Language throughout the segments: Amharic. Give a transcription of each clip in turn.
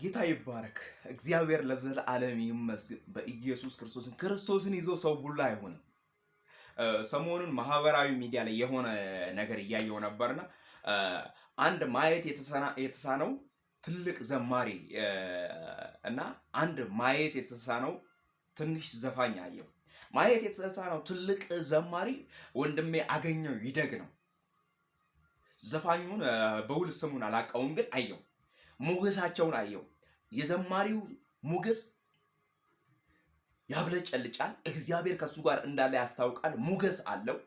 ጌታ ይባረክ። እግዚአብሔር ለዘላለም ይመስገን። በኢየሱስ ክርስቶስን ይዞ ሰው ሁሉ አይሆንም። ሰሞኑን ማህበራዊ ሚዲያ ላይ የሆነ ነገር እያየው ነበርና አንድ ማየት የተሳነው ትልቅ ዘማሪ እና አንድ ማየት የተሳነው ትንሽ ዘፋኝ አየው። ማየት የተሳነው ትልቅ ዘማሪ ወንድሜ አገኘው ይደግ ነው። ዘፋኙን በውል ስሙን አላውቀውም፣ ግን አየው ሞገሳቸውን አየው። የዘማሪው ሞገስ ያብለጨልጫል። እግዚአብሔር ከሱ ጋር እንዳለ ያስታውቃል። ሞገስ አለው።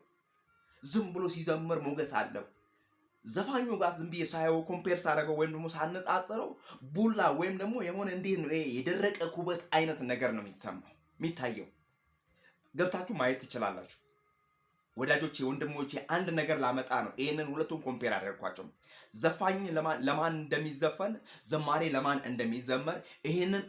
ዝም ብሎ ሲዘምር ሞገስ አለው። ዘፋኙ ጋር ዝም ብዬ ሳየው ኮምፔር ሳደርገው ወይም ደግሞ ሳነጻጽረው ቡላ ወይም ደግሞ የሆነ እንዴት ነው የደረቀ ኩበት አይነት ነገር ነው የሚሰማው የሚታየው። ገብታችሁ ማየት ትችላላችሁ። ወዳጆቼ ወንድሞቼ፣ አንድ ነገር ላመጣ ነው። ይሄንን ሁለቱን ኮምፔር አደረኳቸው። ዘፋኝ ለማን እንደሚዘፈን፣ ዘማሬ ለማን እንደሚዘመር ይሄንን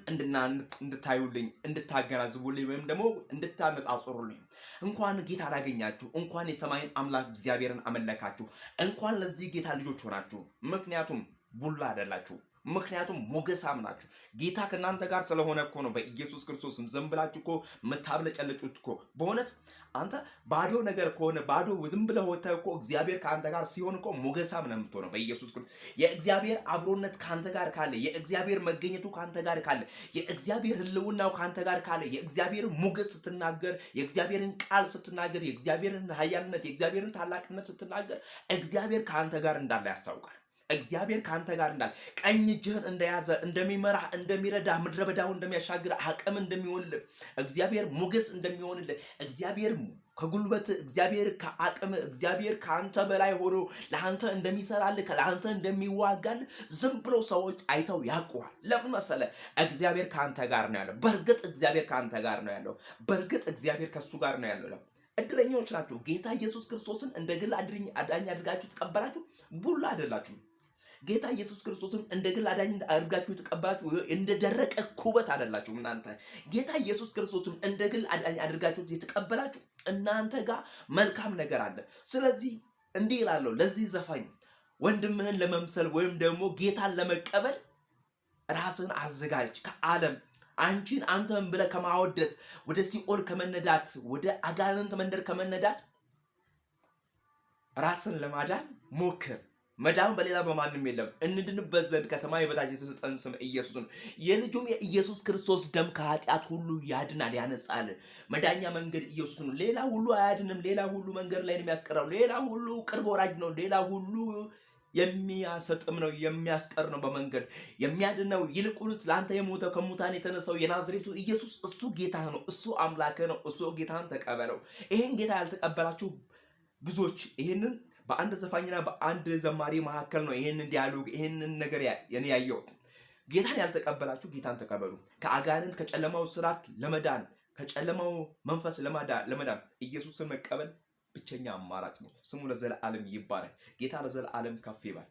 እንድታዩልኝ፣ እንድታገናዝቡልኝ ወይም ደግሞ እንድታነጻጽሩልኝ። እንኳን ጌታ አላገኛችሁ፣ እንኳን የሰማይን አምላክ እግዚአብሔርን አመለካችሁ፣ እንኳን ለዚህ ጌታ ልጆች ሆናችሁ። ምክንያቱም ቡላ አይደላችሁ። ምክንያቱም ሞገሳም ናችሁ። ጌታ ከእናንተ ጋር ስለሆነ እኮ ነው። በኢየሱስ ክርስቶስም ዝም ብላችሁ እኮ የምታብለጨልጩት እኮ። በእውነት አንተ ባዶ ነገር ከሆነ ባዶ ዝም ብለህ ወጥተህ እኮ እግዚአብሔር ከአንተ ጋር ሲሆን እኮ ሞገሳም ነው የምትሆነው። በኢየሱስ ክርስቶስ የእግዚአብሔር አብሮነት ከአንተ ጋር ካለ፣ የእግዚአብሔር መገኘቱ ከአንተ ጋር ካለ፣ የእግዚአብሔር ሕልውናው ከአንተ ጋር ካለ፣ የእግዚአብሔር ሞገስ ስትናገር፣ የእግዚአብሔርን ቃል ስትናገር፣ የእግዚአብሔርን ኃያልነት፣ የእግዚአብሔርን ታላቅነት ስትናገር እግዚአብሔር ከአንተ ጋር እንዳለ ያስታውቃል። እግዚአብሔር ከአንተ ጋር እንዳለ፣ ቀኝ እጅህን እንደያዘ፣ እንደሚመራህ፣ እንደሚረዳ፣ ምድረ በዳውን እንደሚያሻግር፣ አቅም እንደሚሆንልህ፣ እግዚአብሔር ሞገስ እንደሚሆንልህ፣ እግዚአብሔር ከጉልበት፣ እግዚአብሔር ከአቅም፣ እግዚአብሔር ከአንተ በላይ ሆኖ ለአንተ እንደሚሰራልህ፣ ለአንተ እንደሚዋጋልህ ዝም ብሎ ሰዎች አይተው ያውቁሃል። ለምን መሰለህ? እግዚአብሔር ከአንተ ጋር ነው ያለው። በእርግጥ እግዚአብሔር ከአንተ ጋር ነው ያለው። በእርግጥ እግዚአብሔር ከሱ ጋር ነው ያለው። እድለኞች ናችሁ። ጌታ ኢየሱስ ክርስቶስን እንደ ግል አዳኝ አድርጋችሁ ተቀበላችሁ። ቡላ አይደላችሁ። ጌታ ኢየሱስ ክርስቶስን እንደ ግል አዳኝ አድርጋችሁ የተቀበላችሁ እንደ ደረቀ ኩበት አይደላችሁም። እናንተ ጌታ ኢየሱስ ክርስቶስን እንደ ግል አዳኝ አድርጋችሁ የተቀበላችሁ እናንተ ጋር መልካም ነገር አለ። ስለዚህ እንዲህ እላለሁ ለዚህ ዘፋኝ፣ ወንድምህን ለመምሰል ወይም ደግሞ ጌታን ለመቀበል ራስን አዘጋጅ። ከዓለም አንተን ብለህ ከማወደስ፣ ወደ ሲኦል ከመነዳት፣ ወደ አጋንንት መንደር ከመነዳት ራስን ለማዳን ሞክር። መዳን በሌላ በማንም የለም። እንድንበት ዘንድ ከሰማይ በታች የተሰጠን ስም ኢየሱስ ነው። የልጁም የኢየሱስ ክርስቶስ ደም ከኃጢአት ሁሉ ያድናል፣ ያነጻል። መዳኛ መንገድ ኢየሱስ ነው። ሌላ ሁሉ አያድንም። ሌላ ሁሉ መንገድ ላይ ነው የሚያስቀረው። ሌላ ሁሉ ቅርብ ወራጅ ነው። ሌላ ሁሉ የሚያሰጥም ነው፣ የሚያስቀር ነው። በመንገድ የሚያድነው ይልቁንስ ለአንተ የሞተው ከሙታን የተነሳው የናዝሬቱ ኢየሱስ እሱ ጌታ ነው። እሱ አምላክ ነው። እሱ ጌታን ተቀበለው። ይሄን ጌታ ያልተቀበላችሁ ብዙዎች ይሄንን በአንድ ዘፋኝና በአንድ ዘማሪ መካከል ነው ይሄንን ዲያሎግ ይሄንን ነገር ያየሁት። ጌታን ያልተቀበላችሁ ጌታን ተቀበሉ። ከአጋንንት ከጨለማው ስራት ለመዳን ከጨለማው መንፈስ ለመዳን ኢየሱስን መቀበል ብቸኛ አማራጭ ነው። ስሙ ለዘላለም ይባረክ። ጌታ ለዘላለም ከፍ ይባል።